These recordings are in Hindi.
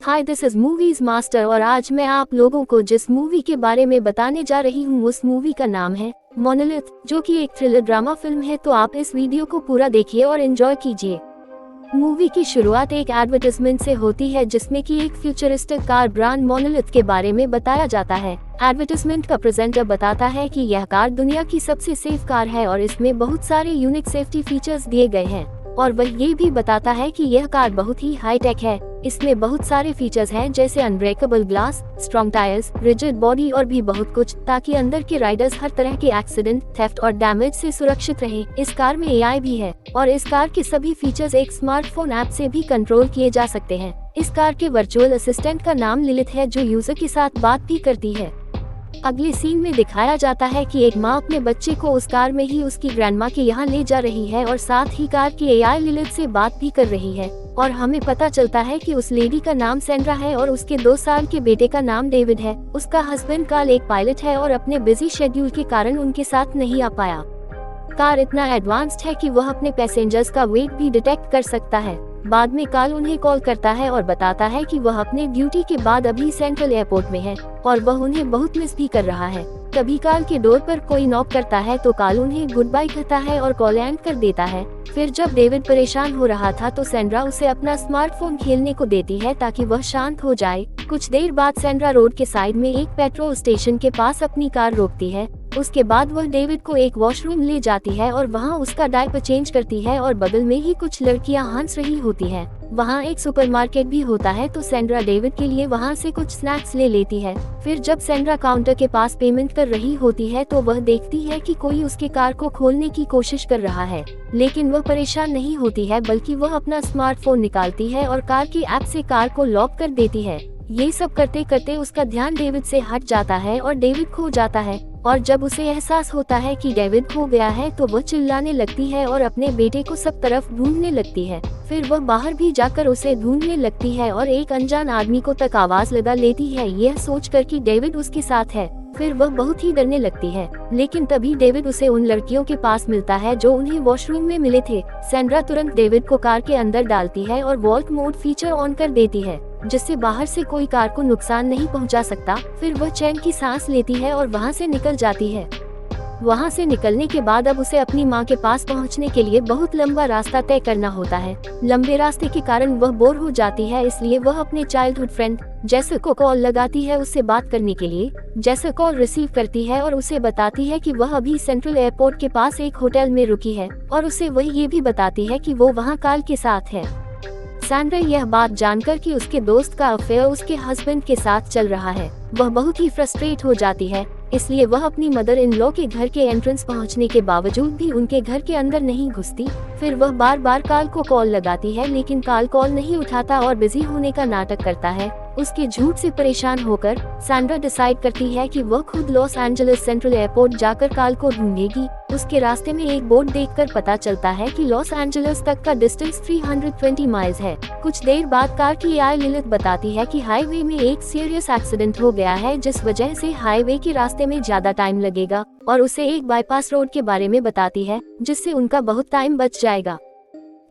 Hi, this is movies master और आज मैं आप लोगों को जिस मूवी के बारे में बताने जा रही हूँ उस मूवी का नाम है मोनोलिथ, जो कि एक थ्रिलर ड्रामा फिल्म है। तो आप इस वीडियो को पूरा देखिए और एंजॉय कीजिए। मूवी की शुरुआत एक एडवर्टाइजमेंट से होती है जिसमें कि एक फ्यूचरिस्टिक कार ब्रांड मोनोलिथ के बारे में बताया जाता है। एडवर्टाइजमेंट का प्रेजेंटर बताता है कि यह कार दुनिया की सबसे सेफ कार है और इसमें बहुत सारे यूनिक सेफ्टी फीचर्स दिए गए हैं, और वह ये भी बताता है कि यह कार बहुत ही हाई टेक है। इसमें बहुत सारे फीचर्स हैं जैसे unbreakable glass, strong tyres, rigid body और भी बहुत कुछ, ताकि अंदर के राइडर्स हर तरह के एक्सीडेंट, थेफ्ट और डैमेज से सुरक्षित रहे। इस कार में एआई भी है और इस कार के सभी फीचर्स एक स्मार्टफोन ऐप से भी कंट्रोल किए जा सकते हैं। इस कार के वर्चुअल असिस्टेंट का नाम लिलिथ है, जो यूजर के साथ बात भी करती है। अगले सीन में दिखाया जाता है कि एक माँ अपने बच्चे को उस कार में ही उसकी ग्रैंडमा के यहाँ ले जा रही है और साथ ही कार की एआई लिलिथ से बात भी कर रही है। और हमें पता चलता है कि उस लेडी का नाम सैंड्रा है और उसके 2 साल के बेटे का नाम डेविड है। उसका हस्बैंड कार्ल एक पायलट है और अपने बिजी शेड्यूल के कारण उनके साथ नहीं आ पाया। कार इतना एडवांस्ड है कि वह अपने पैसेंजर्स का वेट भी डिटेक्ट कर सकता है। बाद में कार्ल उन्हें कॉल करता है और बताता है कि वह अपने ड्यूटी के बाद अभी सेंट्रल एयरपोर्ट में है और वह उन्हें बहुत मिस भी कर रहा है। तभी कार्ल के डोर पर कोई नॉक करता है तो कार्ल उन्हें गुड बाय कहता है और कॉल एंड कर देता है। फिर जब डेविड परेशान हो रहा था तो सैंड्रा उसे अपना स्मार्टफोन खेलने को देती है ताकि वह शांत हो जाए। कुछ देर बाद सैंड्रा रोड के साइड में एक पेट्रोल स्टेशन के पास अपनी कार रोकती है। उसके बाद वह डेविड को एक वॉशरूम ले जाती है और वहां उसका डायपर चेंज करती है और बगल में ही कुछ लड़कियां हंस रही होती हैं। वहां एक सुपरमार्केट भी होता है तो सैंड्रा डेविड के लिए वहां से कुछ स्नैक्स ले लेती है। फिर जब सैंड्रा काउंटर के पास पेमेंट कर रही होती है तो वह देखती है कि कोई उसके कार को खोलने की कोशिश कर रहा है, लेकिन वह परेशान नहीं होती है बल्कि वह अपना स्मार्टफोन निकालती है और कार की ऐप से कार को लॉक कर देती है। ये सब करते करते उसका ध्यान डेविड से हट जाता है और डेविड खो जाता है। और जब उसे एहसास होता है कि डेविड खो गया है तो वह चिल्लाने लगती है और अपने बेटे को सब तरफ ढूंढने लगती है। फिर वह बाहर भी जाकर उसे ढूंढने लगती है और एक अनजान आदमी को तक आवाज लगा लेती है, यह सोचकर कि डेविड उसके साथ है। फिर वह बहुत ही डरने लगती है, लेकिन तभी डेविड उसे उन लड़कियों के पास मिलता है जो उन्हें वॉशरूम में मिले थे। सैंड्रा तुरंत डेविड को कार के अंदर डालती है और वॉल्ट मोड फीचर ऑन कर देती है, जिससे बाहर से कोई कार को नुकसान नहीं पहुंचा सकता। फिर वह चैन की सांस लेती है और वहां से निकल जाती है। वहां से निकलने के बाद अब उसे अपनी मां के पास पहुंचने के लिए बहुत लंबा रास्ता तय करना होता है। लंबे रास्ते के कारण वह बोर हो जाती है, इसलिए वह अपने चाइल्डहुड फ्रेंड जैसे को कॉल लगाती है उससे बात करने के लिए। जैसे कॉल रिसीव करती है और उसे बताती है कि वह अभी सेंट्रल एयरपोर्ट के पास एक होटल में रुकी है और उसे वह ये भी बताती है कि वो वहाँ कार्ल के साथ है। सैंड्रा यह बात जानकर कि उसके दोस्त का अफेयर उसके हस्बैंड के साथ चल रहा है, वह बहुत ही फ्रस्ट्रेट हो जाती है। इसलिए वह अपनी मदर इन लॉ के घर के एंट्रेंस पहुंचने के बावजूद भी उनके घर के अंदर नहीं घुसती। फिर वह बार बार कार्ल को कॉल लगाती है, लेकिन कार्ल कॉल नहीं उठाता और बिजी होने का नाटक करता है। उसके झूठ से परेशान होकर सैंड्रा डिसाइड करती है कि वह खुद लॉस एंजलिस सेंट्रल एयरपोर्ट जाकर कार्ल को ढूंढेगी। उसके रास्ते में एक बोर्ड देखकर पता चलता है कि लॉस एंजलिस तक का डिस्टेंस 320 माइल्स है। कुछ देर बाद कार की एआई लिलिथ बताती है कि हाईवे में एक सीरियस एक्सीडेंट हो गया है, जिस वजह से हाईवे के रास्ते में ज्यादा टाइम लगेगा, और उसे एक बाईपास रोड के बारे में बताती है जिससे उनका बहुत टाइम बच जाएगा।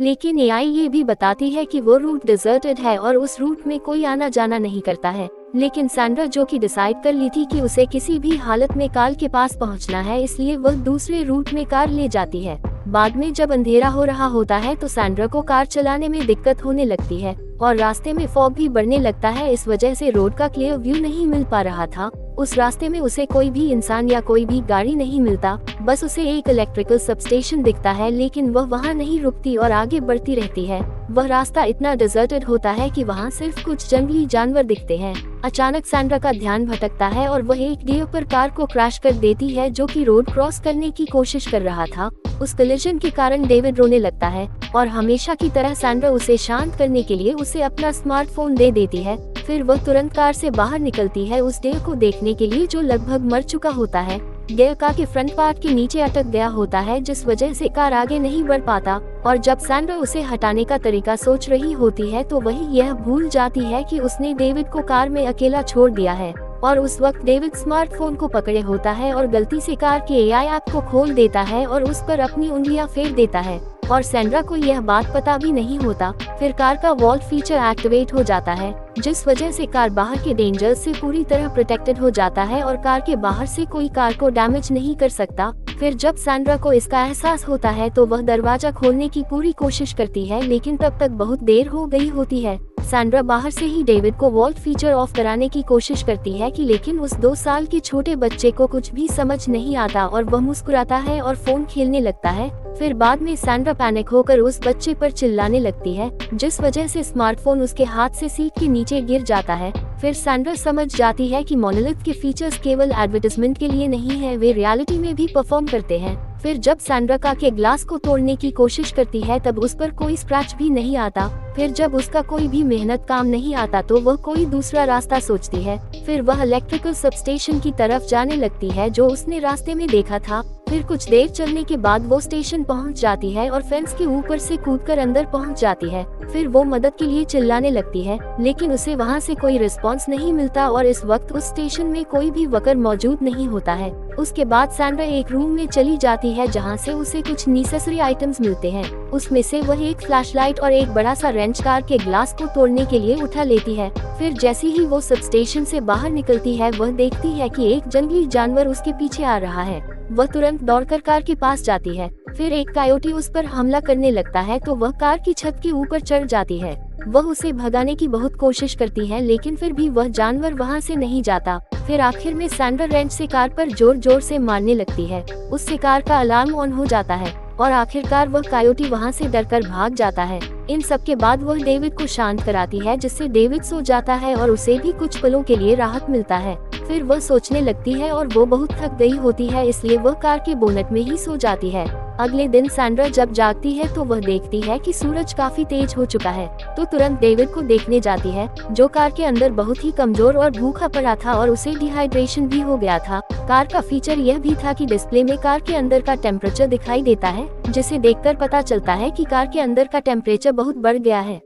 लेकिन एआई ये भी बताती है कि वो रूट डिजर्टेड है और उस रूट में कोई आना जाना नहीं करता है। लेकिन सैंड्रा, जो कि डिसाइड कर ली थी कि उसे किसी भी हालत में कार्ल के पास पहुंचना है, इसलिए वह दूसरे रूट में कार ले जाती है। बाद में जब अंधेरा हो रहा होता है तो सैंड्रा को कार चलाने में दिक्कत होने लगती है और रास्ते में फॉग भी बढ़ने लगता है। इस वजह से रोड का क्लियर व्यू नहीं मिल पा रहा था। उस रास्ते में उसे कोई भी इंसान या कोई भी गाड़ी नहीं मिलता, बस उसे एक इलेक्ट्रिकल सबस्टेशन दिखता है, लेकिन वह वहां नहीं रुकती और आगे बढ़ती रहती है। वह रास्ता इतना डिजर्टेड होता है कि वहां सिर्फ कुछ जंगली जानवर दिखते हैं। अचानक सैंड्रा का ध्यान भटकता है और वह एक डियर पर कार को क्रैश कर देती है, जो कि रोड क्रॉस करने की कोशिश कर रहा था। उस कलिजन के कारण डेविड रोने लगता है और हमेशा की तरह सैंड्रा उसे शांत करने के लिए उसे अपना स्मार्टफोन दे देती है। फिर वह तुरंत कार से बाहर निकलती है उस डेयर को देखने के लिए, जो लगभग मर चुका होता है। डेयर कार के फ्रंट पार्ट के नीचे अटक गया होता है, जिस वजह से कार आगे नहीं बढ़ पाता। और जब सैंड्रा उसे हटाने का तरीका सोच रही होती है तो वह यह भूल जाती है कि उसने डेविड को कार में अकेला छोड़ दिया है। और उस वक्त डेविड स्मार्टफोन को पकड़े होता है और गलती से कार के एआई ऐप को खोल देता है और उस पर अपनी उंगलियां फेर देता है। और सैंड्रा को यह बात पता भी नहीं होता। फिर कार का वॉल्ट फीचर एक्टिवेट हो जाता है, जिस वजह से कार बाहर के डेंजर्स से पूरी तरह प्रोटेक्टेड हो जाता है और कार के बाहर से कोई कार को डैमेज नहीं कर सकता। फिर जब सैंड्रा को इसका एहसास होता है तो वह दरवाजा खोलने की पूरी कोशिश करती है, लेकिन तब तक बहुत देर हो गई होती है। सैंड्रा बाहर से ही डेविड को वॉल्ट फीचर ऑफ कराने की कोशिश करती है लेकिन उस 2 साल के छोटे बच्चे को कुछ भी समझ नहीं आता और वह मुस्कुराता है और फोन खेलने लगता है। फिर बाद में सैंड्रा पैनिक होकर उस बच्चे पर चिल्लाने लगती है, जिस वजह से स्मार्टफोन उसके हाथ से सीट के नीचे गिर जाता है। फिर सैंड्रा समझ जाती है कि मोनोलिथ के फीचर्स केवल एडवर्टाइजमेंट के लिए नहीं है, वे रियलिटी में भी परफॉर्म करते हैं। फिर जब सैंड्रा कार के ग्लास को तोड़ने की कोशिश करती है तब उस पर कोई स्क्रैच भी नहीं आता। फिर जब उसका कोई भी मेहनत काम नहीं आता तो वह कोई दूसरा रास्ता सोचती है। फिर वह इलेक्ट्रिकल सबस्टेशन की तरफ जाने लगती है जो उसने रास्ते में देखा था। फिर कुछ देर चलने के बाद वो स्टेशन पहुंच जाती है और फेंस के ऊपर से कूदकर अंदर पहुंच जाती है। फिर वो मदद के लिए चिल्लाने लगती है, लेकिन उसे वहां से कोई रिस्पांस नहीं मिलता और इस वक्त उस स्टेशन में कोई भी वर्कर मौजूद नहीं होता है। उसके बाद सैंड्रा एक रूम में चली जाती है जहां से उसे कुछ नेसेसरी आइटम्स मिलते हैं। उसमें से वह एक फ्लैशलाइट और एक बड़ा सा रेंच कार के ग्लास को तोड़ने के लिए उठा लेती है। फिर जैसे ही वो सब स्टेशन से बाहर निकलती है वह देखती है कि एक जंगली जानवर उसके पीछे आ रहा है। वह तुरंत दौड़कर कार के पास जाती है। फिर एक कायोटी उस पर हमला करने लगता है तो वह कार की छत के ऊपर चढ़ जाती है। वह उसे भगाने की बहुत कोशिश करती है, लेकिन फिर भी वह जानवर वहां से नहीं जाता। फिर आखिर में सैंड्रा रेंच से कार पर जोर जोर से मारने लगती है। उससे कार का अलार्म ऑन हो जाता है और आखिरकार वह कायोटी वहां से डरकर भाग जाता है। इन सब के बाद वह डेविड को शांत कराती है, जिससे डेविड सो जाता है और उसे भी कुछ पलों के लिए राहत मिलता है। फिर वह सोचने लगती है और वो बहुत थक गई होती है, इसलिए वह कार के बोनट में ही सो जाती है। अगले दिन सैंड्रा जब जागती है तो वह देखती है कि सूरज काफी तेज हो चुका है, तो तुरंत डेविड को देखने जाती है, जो कार के अंदर बहुत ही कमजोर और भूखा पड़ा था और उसे डिहाइड्रेशन भी हो गया था। कार का फीचर यह भी था कि डिस्प्ले में कार के अंदर का टेम्परेचर दिखाई देता है, जिसे देखकर पता चलता है कि कार के अंदर का टेम्परेचर बहुत बढ़ गया है।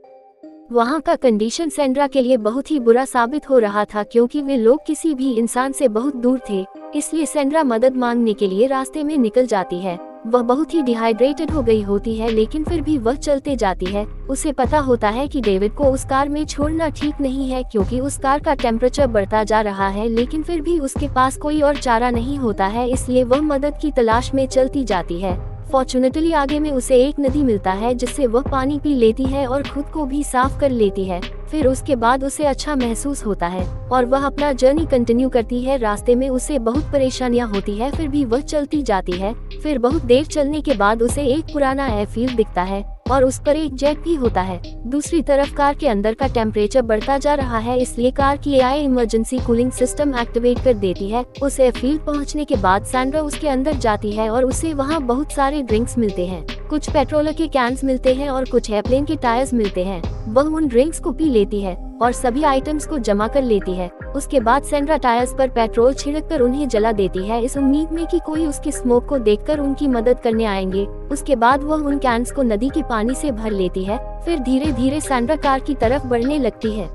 वहाँ का कंडीशन सैंड्रा के लिए बहुत ही बुरा साबित हो रहा था, क्योंकि वे लोग किसी भी इंसान से बहुत दूर थे। इसलिए सैंड्रा मदद मांगने के लिए रास्ते में निकल जाती है। वह बहुत ही डिहाइड्रेटेड हो गई होती है, लेकिन फिर भी वह चलते जाती है। उसे पता होता है कि डेविड को उस कार में छोड़ना ठीक नहीं है, क्योंकि उस कार का टेम्परेचर बढ़ता जा रहा है, लेकिन फिर भी उसके पास कोई और चारा नहीं होता है, इसलिए वह मदद की तलाश में चलती जाती है। फॉर्चुनेटली आगे में उसे एक नदी मिलता है, जिससे वह पानी पी लेती है और खुद को भी साफ कर लेती है। फिर उसके बाद उसे अच्छा महसूस होता है और वह अपना जर्नी कंटिन्यू करती है। रास्ते में उसे बहुत परेशानियां होती है, फिर भी वह चलती जाती है। फिर बहुत देर चलने के बाद उसे एक पुराना एयरफील्ड दिखता है और उस पर एक जेट भी होता है। दूसरी तरफ कार के अंदर का टेम्परेचर बढ़ता जा रहा है, इसलिए कार की AI emergency cooling system activate कर देती है। उस एयरफील्ड पहुंचने के बाद सैंड्रा उसके अंदर जाती है और उसे वहां बहुत सारे ड्रिंक्स मिलते हैं। कुछ पेट्रोल के कैंस मिलते हैं और कुछ एयरप्लेन के टायर्स मिलते हैं। वह उन ड्रिंक्स को पी लेती है और सभी आइटम्स को जमा कर लेती है। उसके बाद सैंड्रा टायर्स पर पेट्रोल छिड़ककर उन्हें जला देती है, इस उम्मीद में कि कोई उसकी स्मोक को देखकर उनकी मदद करने आएंगे। उसके बाद वह उन कैंस को नदी के पानी से भर लेती है। फिर धीरे धीरे सैंड्रा कार की तरफ बढ़ने लगती है।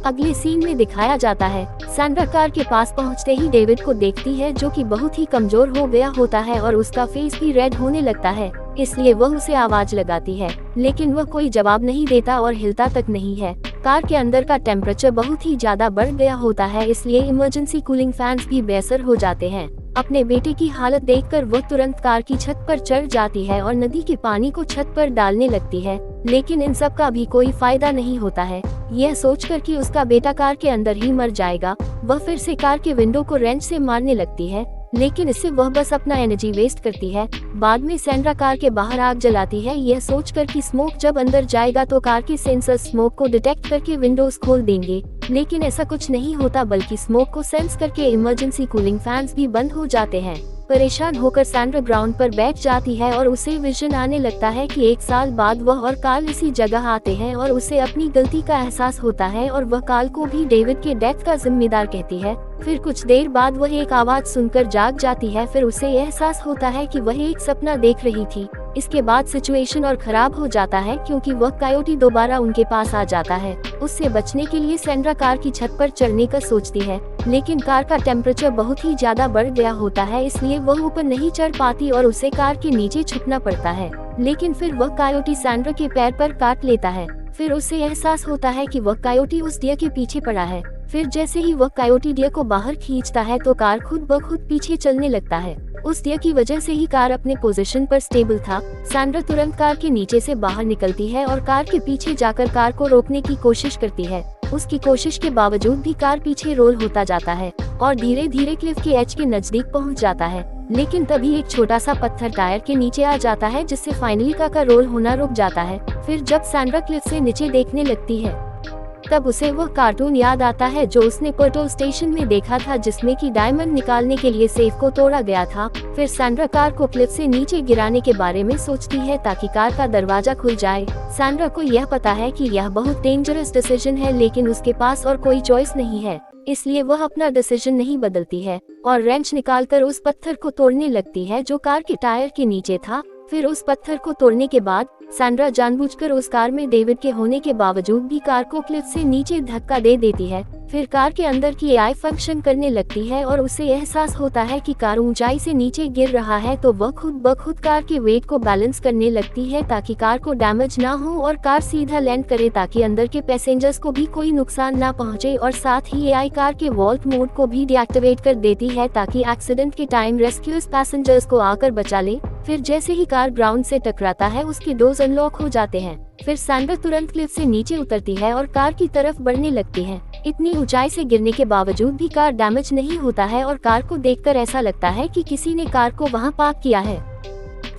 अगले सीन में दिखाया जाता है, सैंड्रा कार के पास पहुंचते ही डेविड को देखती है, जो कि बहुत ही कमजोर हो गया होता है और उसका फेस भी रेड होने लगता है। इसलिए वह उसे आवाज लगाती है, लेकिन वह कोई जवाब नहीं देता और हिलता तक नहीं है। कार के अंदर का टेम्परेचर बहुत ही ज्यादा बढ़ गया होता है, इसलिए इमरजेंसी कूलिंग फैंस भी बेअसर हो जाते हैं। अपने बेटे की हालत देखकर वह तुरंत कार की छत पर चढ़ जाती है और नदी के पानी को छत पर डालने लगती है, लेकिन इन सब का भी कोई फायदा नहीं होता है। यह सोचकर कि उसका बेटा कार के अंदर ही मर जाएगा, वह फिर से कार के विंडो को रेंच से मारने लगती है, लेकिन इससे वह बस अपना एनर्जी वेस्ट करती है। बाद में सैंड्रा कार के बाहर आग जलाती है, यह सोचकर कि स्मोक जब अंदर जाएगा तो कार के सेंसर स्मोक को डिटेक्ट करके विंडोज खोल देंगे, लेकिन ऐसा कुछ नहीं होता, बल्कि स्मोक को सेंस करके इमरजेंसी कूलिंग फैंस भी बंद हो जाते हैं। परेशान होकर सैंड्रा ग्राउंड पर बैठ जाती है और उसे विजन आने लगता है कि 1 साल बाद वह और कार्ल इसी जगह आते हैं और उसे अपनी गलती का एहसास होता है और वह कार्ल को भी डेविड के डेथ का जिम्मेदार कहती है। फिर कुछ देर बाद वह एक आवाज सुनकर जाग जाती है, फिर उसे एहसास होता है कि वह एक सपना देख रही थी। इसके बाद सिचुएशन और खराब हो जाता है, क्योंकि वह कायोटी दोबारा उनके पास आ जाता है। उससे बचने के लिए सैंड्रा कार की छत पर चढ़ने का सोचती है, लेकिन कार का टेम्परेचर बहुत ही ज्यादा बढ़ गया होता है, इसलिए वह ऊपर नहीं चढ़ पाती और उसे कार के नीचे छुपना पड़ता है। लेकिन फिर वह कायोटी सैंड्रा के पैर पर काट लेता है। फिर उसे एहसास होता है कि वह कायोटी उस डियर के पीछे पड़ा है। फिर जैसे ही वह कायोटी डियर को बाहर खींचता है तो कार खुद ब खुद पीछे चलने लगता है। उस डियर की वजह से ही कार अपने पोजीशन पर स्टेबल था। सैंड्रा तुरंत कार के नीचे से बाहर निकलती है और कार के पीछे जाकर कार को रोकने की कोशिश करती है। उसकी कोशिश के बावजूद भी कार पीछे रोल होता जाता है और धीरे धीरे क्लिफ के एज के नजदीक पहुंच जाता है। लेकिन तभी एक छोटा सा पत्थर टायर के नीचे आ जाता है, जिससे फाइनली कार का रोल होना रुक जाता है। फिर जब सैंड्रा क्लिफ से नीचे देखने लगती है तब उसे वह कार्टून याद आता है जो उसने पेट्रोल स्टेशन में देखा था, जिसमें कि डायमंड निकालने के लिए सेफ को तोड़ा गया था। फिर सैंड्रा कार को क्लिफ से नीचे गिराने के बारे में सोचती है ताकि कार का दरवाजा खुल जाए। सैंड्रा को यह पता है कि यह बहुत डेंजरस डिसीजन है, लेकिन उसके पास और कोई चॉइस नहीं है, इसलिए वह अपना डिसीजन नहीं बदलती है और रेंच निकालकर उस पत्थर को तोड़ने लगती है जो कार के टायर के नीचे था। फिर उस पत्थर को तोड़ने के बाद सैंड्रा जानबूझकर उस कार में डेविड के होने के बावजूद भी कार को क्लिफ से नीचे धक्का दे देती है। फिर कार के अंदर की एआई फंक्शन करने लगती है और उसे एहसास होता है कि कार ऊंचाई से नीचे गिर रहा है, तो वह खुद ब खुद कार के वेट को बैलेंस करने लगती है ताकि कार को डैमेज ना हो और कार सीधा लैंड करे ताकि अंदर के पैसेंजर्स को भी कोई नुकसान ना पहुंचे। और साथ ही एआई कार के वॉल्ट मोड को भी डीएक्टिवेट कर देती है ताकि एक्सीडेंट के टाइम रेस्क्यूअर्स पैसेंजर्स को आकर बचा ले। फिर जैसे ही कार ग्राउंड से टकराता है उसके डोर्स अनलॉक हो जाते हैं। फिर सैंड्रा तुरंत क्लिफ से नीचे उतरती है और कार की तरफ बढ़ने लगती है। इतनी ऊंचाई से गिरने के बावजूद भी कार डैमेज नहीं होता है और कार को देखकर ऐसा लगता है कि किसी ने कार को वहां पार्क किया है।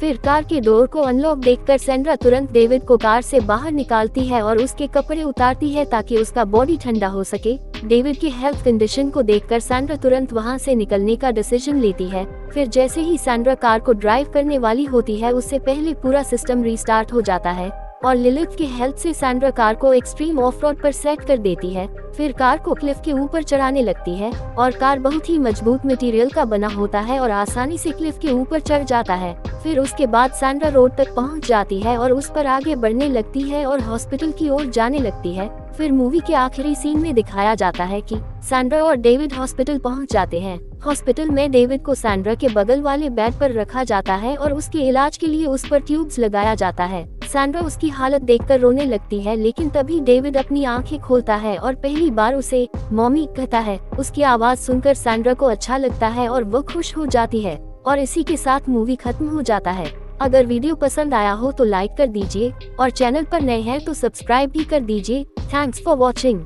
फिर कार के डोर को अनलॉक देखकर सैंड्रा तुरंत डेविड को कार से बाहर निकालती है और उसके कपड़े उतारती है ताकि उसका बॉडी ठंडा हो सके। डेविड की हेल्थ कंडीशन को देखकर सैंड्रा तुरंत वहां से निकलने का डिसीजन लेती है। फिर जैसे ही सैंड्रा कार को ड्राइव करने वाली होती है उससे पहले पूरा सिस्टम रीस्टार्ट हो जाता है और लिलिथ की हेल्प से सैंड्रा कार को एक्सट्रीम ऑफ रोड पर सेट कर देती है। फिर कार को क्लिफ के ऊपर चढ़ाने लगती है और कार बहुत ही मजबूत मटेरियल का बना होता है और आसानी से क्लिफ के ऊपर चढ़ जाता है। फिर उसके बाद सैंड्रा रोड तक पहुंच जाती है और उस पर आगे बढ़ने लगती है और हॉस्पिटल की ओर जाने लगती है। फिर मूवी के आखिरी सीन में दिखाया जाता है कि सैंड्रा और डेविड हॉस्पिटल पहुंच जाते हैं। हॉस्पिटल में डेविड को सैंड्रा के बगल वाले बेड पर रखा जाता है और उसके इलाज के लिए उस पर ट्यूब्स लगाया जाता है। सैंड्रा उसकी हालत देखकर रोने लगती है, लेकिन तभी डेविड अपनी आंखें खोलता है और पहली बार उसे मॉमी कहता है। उसकी आवाज सुनकर सैंड्रा को अच्छा लगता है और वो खुश हो जाती है और इसी के साथ मूवी खत्म हो जाता है। अगर वीडियो पसंद आया हो तो लाइक कर दीजिए और चैनल पर नए हैं तो सब्सक्राइब भी कर दीजिए। Thanks for watching.